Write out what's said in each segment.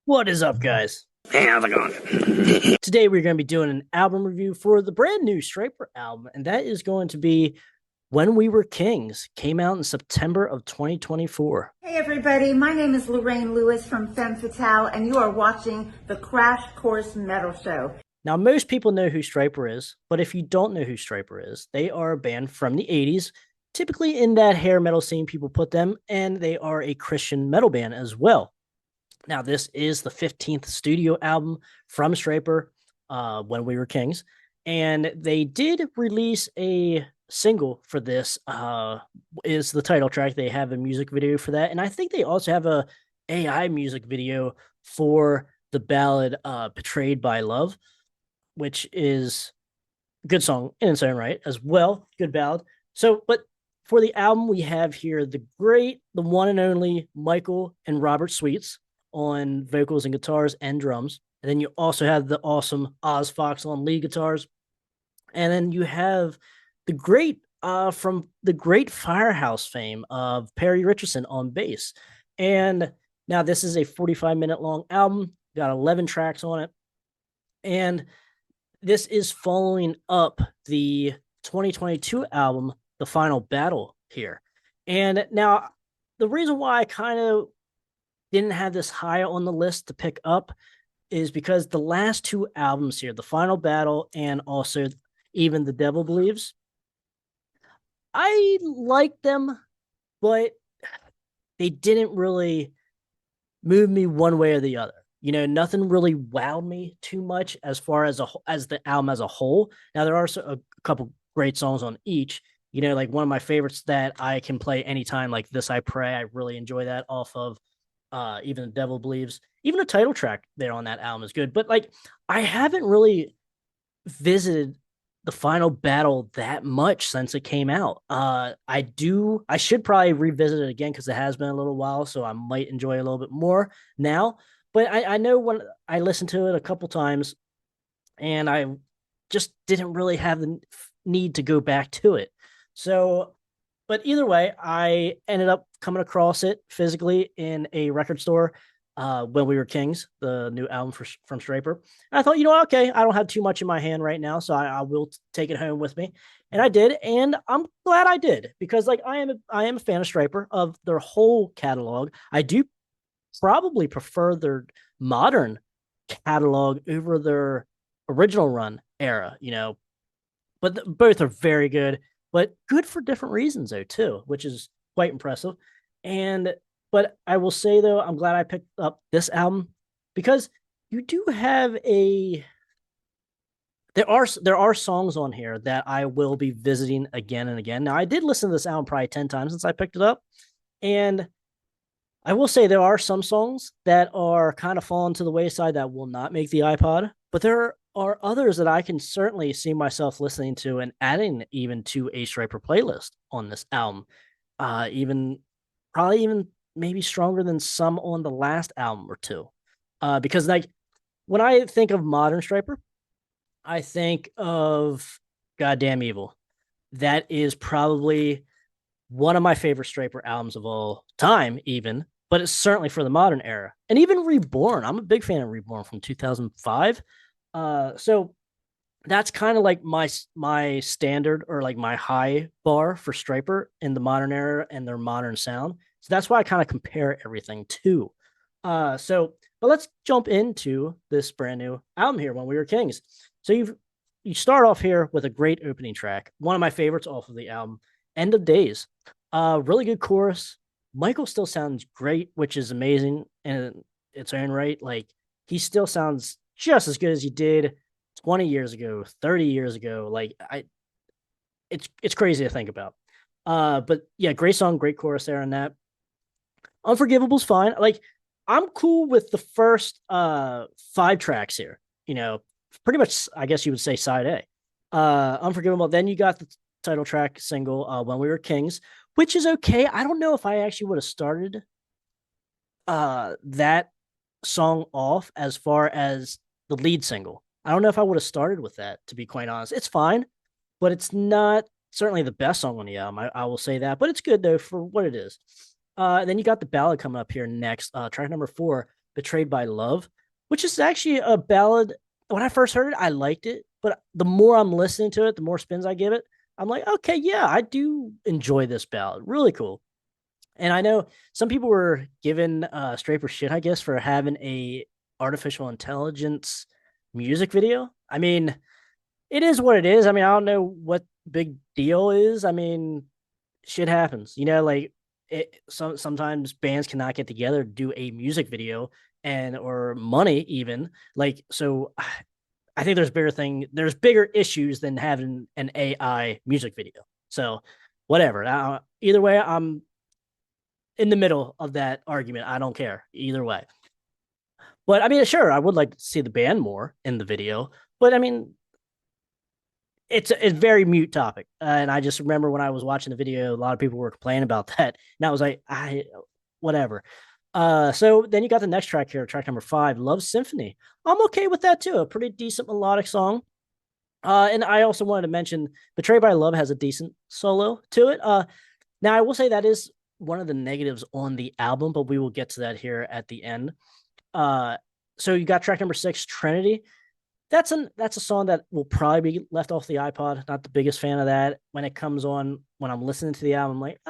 What is up, guys? Hey, how's it going? Today we're going to be doing an album review for the brand new Stryper album, and that is going to be When We Were Kings. Came out in September of 2024. Hey everybody, my name is Lorraine Lewis from Femme Fatale, and you are watching the Crash Course Metal Show. Now, most people know who Stryper is, but if you don't know who Stryper is, they are a band from the 80s, typically in that hair metal scene people put them, and they are a Christian metal band as well. Now, this is the 15th studio album from Stryper, When We Were Kings, and they did release a single for this, is the title track. They have a music video for that, and I think they also have a AI music video for the ballad Betrayed by Love, which is a good song in its own right as well. Good ballad. So, but for the album, we have here the one and only Michael and Robert Sweets on vocals and guitars and drums. And then you also have the awesome Oz Fox on lead guitars. And then you have the great from the great Firehouse fame of Perry Richardson on bass. And now this is a 45-minute long album, got 11 tracks on it. And this is following up the 2022 album, The Final Battle here. And now the reason why I kind of didn't have this high on the list to pick up is because the last two albums here, The Final Battle and also Even the Devil Believes, I liked them, but they didn't really move me one way or the other. You know, nothing really wowed me too much as far as the album as a whole. Now there are a couple great songs on each. You know, like one of my favorites that I can play anytime, like This I Pray. I really enjoy that off of Even the Devil Believes. Even the title track there on that album is good. But like I haven't really visited the Final Battle that much since it came out. I should probably revisit it again because it has been a little while, so I might enjoy it a little bit more now. But I know when I listened to it a couple times, and I just didn't really have the need to go back to it. So, but either way, I ended up coming across it physically in a record store When We Were Kings, the new album from Stryper. And I thought, okay, I don't have too much in my hand right now, so I will take it home with me. And I did, and I'm glad I did because like I am a fan of Stryper, of their whole catalog. I do probably prefer their modern catalog over their original run era, but both are very good, but good for different reasons though too, which is quite impressive. And but I will say though, I'm glad I picked up this album because you do have a there are songs on here that I will be visiting again and again. Now I did listen to this album probably 10 times since I picked it up, and I will say there are some songs that are kind of falling to the wayside that will not make the iPod, but there are others that I can certainly see myself listening to and adding even to a Stryper playlist on this album. Even probably even maybe stronger than some on the last album or two. Because like when I think of modern Stryper, I think of Goddamn Evil. That is probably one of my favorite Stryper albums of all time, even, but it's certainly for the modern era. And even Reborn. I'm a big fan of Reborn from 2005. So that's kind of like my standard or like my high bar for Stryper in the modern era and their modern sound. So that's why I kind of compare everything to. But let's jump into this brand new album here, When We Were Kings. So you start off here with a great opening track, one of my favorites off of the album, End of Days. Really good chorus. Michael still sounds great, which is amazing in its own right. Like he still sounds just as good as he did 20 years ago, 30 years ago. It's crazy to think about. But yeah, great song, great chorus there on that. Unforgivable's fine. Like I'm cool with the first 5 tracks here. Pretty much I guess you would say side A. Unforgivable. Then you got the title track single, When We Were Kings, which is okay. I don't know if I actually would have started that song off as far as the lead single. I don't know if I would have started with that, to be quite honest. It's fine, but it's not certainly the best song on the album. I will say that, but it's good though for what it is. Then you got the ballad coming up here next, track number 4, Betrayed by Love, which is actually a ballad. When I first heard it, I liked it, but the more I'm listening to it, the more spins I give it. I'm like, okay, yeah, I do enjoy this ballad. Really cool. And I know some people were giving Stryper shit, I guess, for having a artificial intelligence music video. I mean, it is what it is. I mean, I don't know what big deal is. I mean, shit happens. Like sometimes bands cannot get together to do a music video and or money even. Like so I think there's bigger issues than having an AI music video. So whatever. Either way, I'm in the middle of that argument. I don't care either way. But I mean, sure, I would like to see the band more in the video, but I mean, it's a very mute topic. And I just remember when I was watching the video, a lot of people were complaining about that. And I was like, whatever. So then you got the next track here, track number 5, Love Symphony. I'm okay with that too. A pretty decent melodic song. And I also wanted to mention Betrayed by Love has a decent solo to it. Now I will say that is one of the negatives on the album, but we will get to that here at the end. So you got track number 6, Trinity. That's a song that will probably be left off the iPod. Not the biggest fan of that. When it comes on, when I'm listening to the album, I'm like,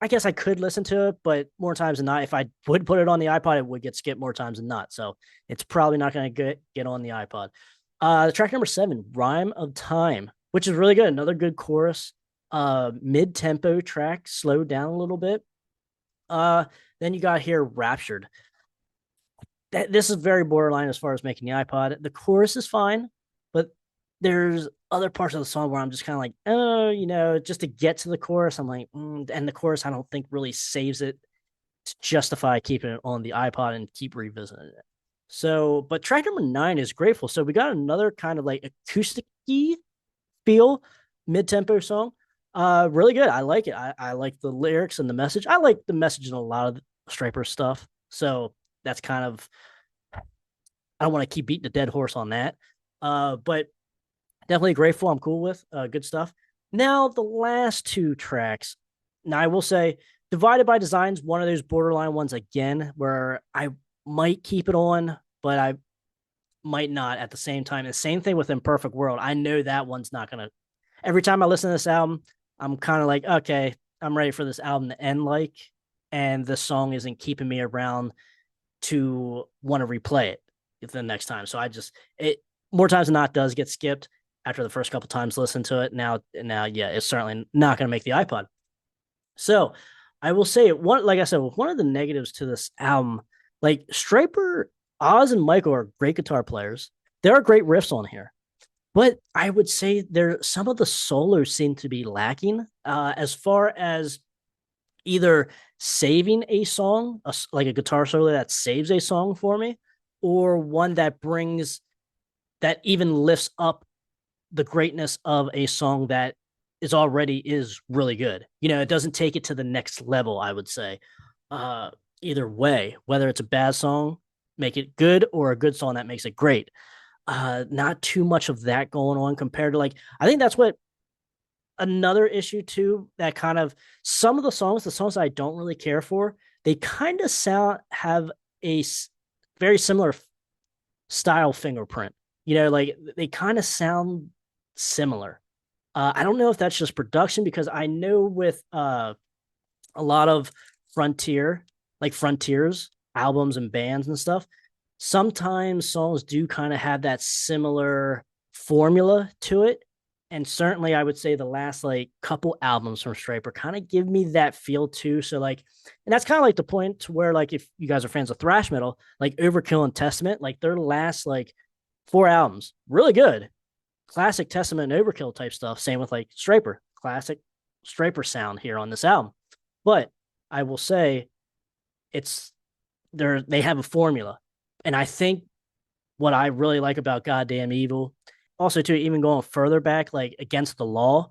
I guess I could listen to it, but more times than not, if I would put it on the iPod, it would get skipped more times than not. So it's probably not going to get on the iPod. Track number 7, Rhyme of Time, which is really good. Another good chorus, mid-tempo track, slowed down a little bit. Then you got here Raptured. This is very borderline as far as making the iPod. The chorus is fine, but there's other parts of the song where I'm just kind of like, oh, just to get to the chorus, I'm like, and the chorus I don't think really saves it to justify keeping it on the iPod and keep revisiting it. So, but track number 9 is Grateful. So we got another kind of like acoustic-y feel mid-tempo song. Really good. I like it. I like the lyrics and the message. I like the message in a lot of Stryper stuff. So that's kind of, I don't want to keep beating the dead horse on that. But definitely Grateful. I'm cool with good stuff. Now the last 2 tracks. Now I will say Divided by Design's one of those borderline ones again, where I might keep it on, but I might not at the same time. The same thing with Imperfect World. I know that one's not going to, every time I listen to this album, I'm kind of like, okay, I'm ready for this album to end and the song isn't keeping me around to want to replay it the next time. So it more times than not does get skipped after the first couple times listen to it. Now, yeah, it's certainly not going to make the iPod. So I will say like I said, one of the negatives to this album, like Stryper, Oz and Michael are great guitar players. There are great riffs on here, but I would say some of the solos seem to be lacking as far as either saving a song, like a guitar solo that saves a song for me, or one that even lifts up the greatness of a song that is really good. It doesn't take it to the next level, I would say. Either way, whether it's a bad song, make it good, or a good song that makes it great. Not too much of that going on compared to I think that's what another issue too, that kind of some of the songs I don't really care for, they kind of have a very similar style fingerprint. They kind of sound similar. I don't know if that's just production, because I know with a lot of Frontiers albums and bands and stuff, sometimes songs do kind of have that similar formula to it. And certainly I would say the last couple albums from Stryper kind of give me that feel too. So and that's kind of the point to where if you guys are fans of thrash metal, Overkill and Testament, their last 4 albums, really good. Classic Testament and Overkill type stuff. Same with Stryper, classic Stryper sound here on this album. But I will say they have a formula. And I think what I really like about Goddamn Evil, also too, even going further back, Against the Law,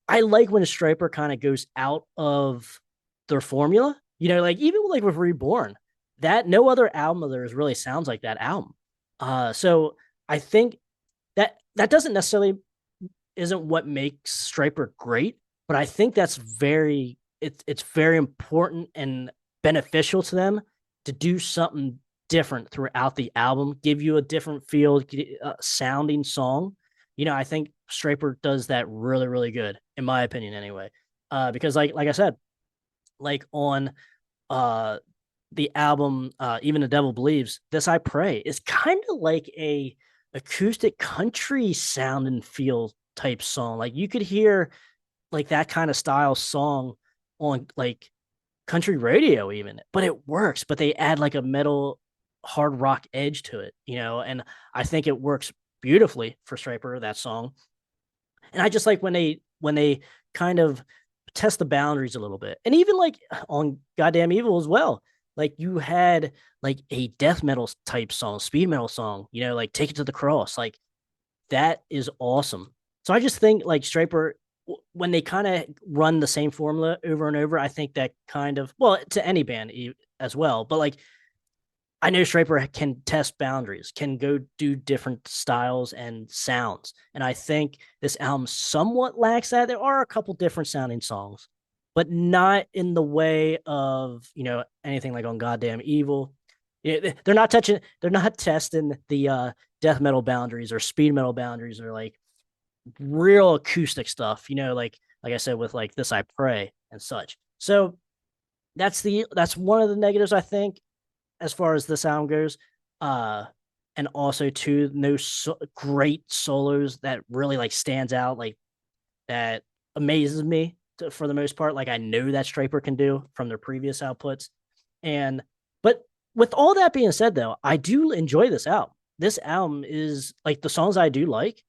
I like when a Stryper kind of goes out of their formula, even with Reborn, that no other album of theirs really sounds like that album. So I think that doesn't necessarily isn't what makes Stryper great, but I think that's it's very important and beneficial to them to do something different throughout the album, give you a different feel, sounding song. I think Stryper does that really, really good, in my opinion, anyway. Because like I said, like on uh the album Even the Devil Believes, This I Pray is kind of like a acoustic country sound and feel type song. Like you could hear like that kind of style song on like country radio even, but it works. But they add like a metal hard rock edge to it, and I think it works beautifully for Stryper, that song. And I just like when they kind of test the boundaries a little bit. And even like on Goddamn Evil as well. Like you had like a death metal type song, speed metal song, like Take It to the Cross. Like that is awesome. So I just think like Stryper, when they kind of run the same formula over and over, I think that kind of, well, to any band as well, but like I know Stryper can test boundaries, can go do different styles and sounds. And I think this album somewhat lacks that. There are a couple different sounding songs, but not in the way of, anything like on Goddamn Evil. They're not testing the death metal boundaries or speed metal boundaries or like real acoustic stuff, like I said, with like This I Pray and such. So that's one of the negatives, I think, as far as the sound goes. And also too, no great solos that really like stands out, like that amazes me for the most part. Like I know that Stryper can do from their previous outputs. But with all that being said, though, I do enjoy this album. This album is like the songs I do like.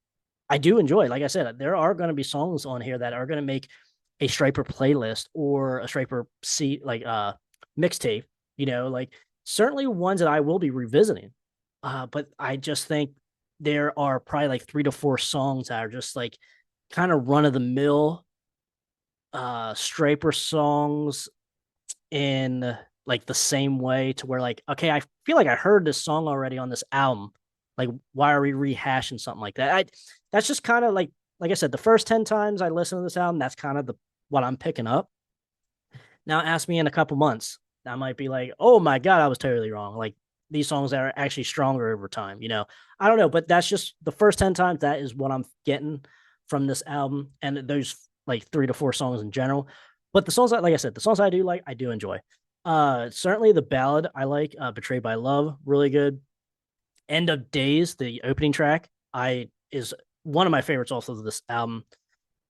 I do enjoy. Like I said, there are going to be songs on here that are going to make a Stryper playlist or a Stryper mixtape. Like certainly ones that I will be revisiting. But I just think there are probably like 3 to 4 songs that are just like kind of run of the mill Stryper songs in like the same way, to where like, okay, I feel like I heard this song already on this album. Like, why are we rehashing something like that? That's just kind of like I said, the first 10 times I listen to this album, that's kind of what I'm picking up. Now ask me in a couple months, I might be like, oh my God, I was totally wrong. Like these songs are actually stronger over time, I don't know, but that's just the first 10 times. That is what I'm getting from this album. And those like 3 to 4 songs in general. But the songs, like I said, the songs I do like, I do enjoy. Certainly the ballad I like, Betrayed by Love, really good. End of Days, the opening track, is one of my favorites also of this album.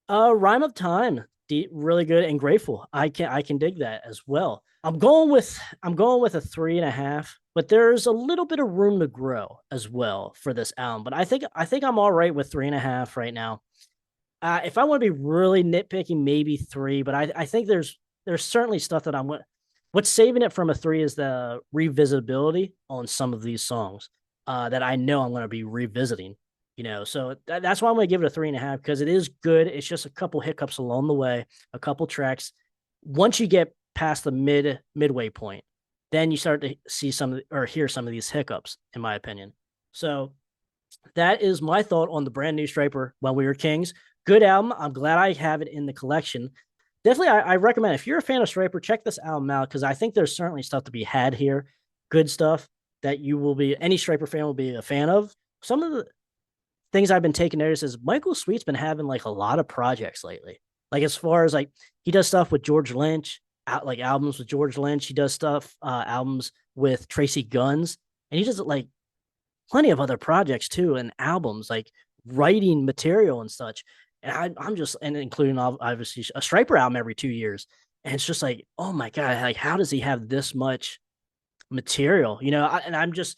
Rhyme of Time, really good, and Grateful. I can dig that as well. I'm going with a 3.5, but there's a little bit of room to grow as well for this album. But I think I'm all right with 3.5 right now. If I want to be really nitpicky, maybe 3, but I think there's certainly stuff that what's saving it from a 3 is the revisitability on some of these songs that I know I'm going to be revisiting. So that's why I'm going to give it a 3.5, because it is good. It's just a couple hiccups along the way, a couple tracks. Once you get past the midway point, then you start to see hear some of these hiccups, in my opinion. So that is my thought on the brand new Stryper, When We Were Kings. Good album. I'm glad I have it in the collection. Definitely, I recommend, if you're a fan of Stryper, check this album out, because I think there's certainly stuff to be had here. Good stuff that any Stryper fan will be a fan of. Some of the things I've been taking notice is Michael Sweet's been having like a lot of projects lately. Like as far as like he does stuff with George Lynch, like albums with George Lynch. He does albums with Tracy Guns, and he does like plenty of other projects too, and albums like writing material and such. And I'm just, and including obviously a Stryper album every 2 years. And it's just like, oh my God, like how does he have this much material? And I'm just,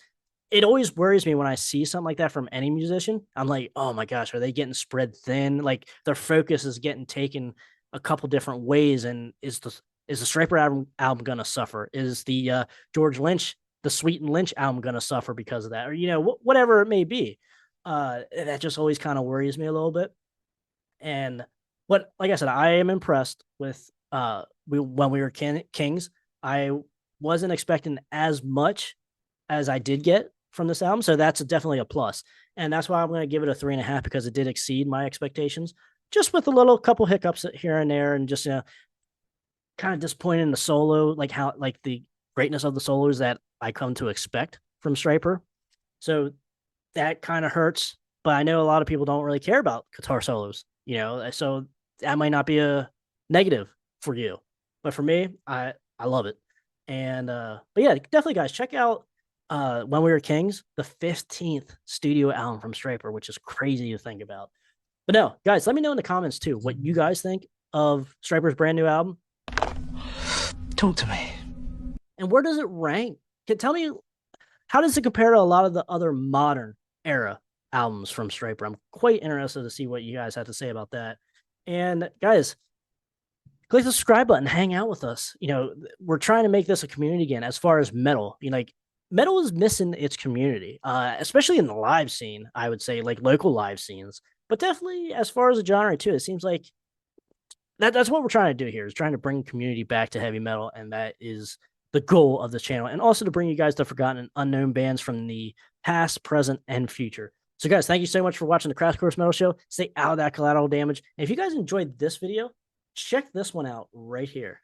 it always worries me when I see something like that from any musician. I'm like, oh my gosh, are they getting spread thin? Like their focus is getting taken a couple different ways. And is the Stryper album gonna suffer? Is the George Lynch, the Sweet and Lynch album gonna suffer because of that? Or whatever it may be. That just always kind of worries me a little bit. But like I said, I am impressed with When We Were Kings. I wasn't expecting as much as I did get from this album, so that's definitely a plus. And that's why I'm going to give it a 3.5, because it did exceed my expectations, just with a little couple hiccups here and there, and just kind of disappointed in the solo, like how like the greatness of the solos that I come to expect from Stryper. So that kind of hurts. But I know a lot of people don't really care about guitar solos, so that might not be a negative for you. But for me, I love it. And but yeah, definitely guys, check out When We Were Kings, the 15th studio album from Stryper, which is crazy to think about. But no, guys, let me know in the comments too what you guys think of Stryper's brand new album. Talk to me. And where does it rank? Tell me, how does it compare to a lot of the other modern era albums from Stryper? I'm quite interested to see what you guys have to say about that. And guys, click the subscribe button, hang out with us. We're trying to make this a community again as far as metal. Like metal is missing its community, especially in the live scene, I would say, like local live scenes. But definitely as far as a genre too, it seems like that's what we're trying to do here, is trying to bring community back to heavy metal, and that is the goal of this channel, and also to bring you guys the forgotten and unknown bands from the past, present, and future. So guys, thank you so much for watching the Crash Course Metal Show. Stay out of that collateral damage. And if you guys enjoyed this video, check this one out right here.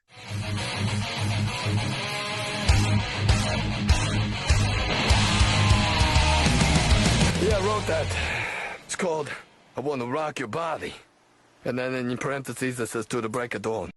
Yeah, I wrote that. It's called I Want to Rock Your Body. And then in parentheses it says to the break of dawn.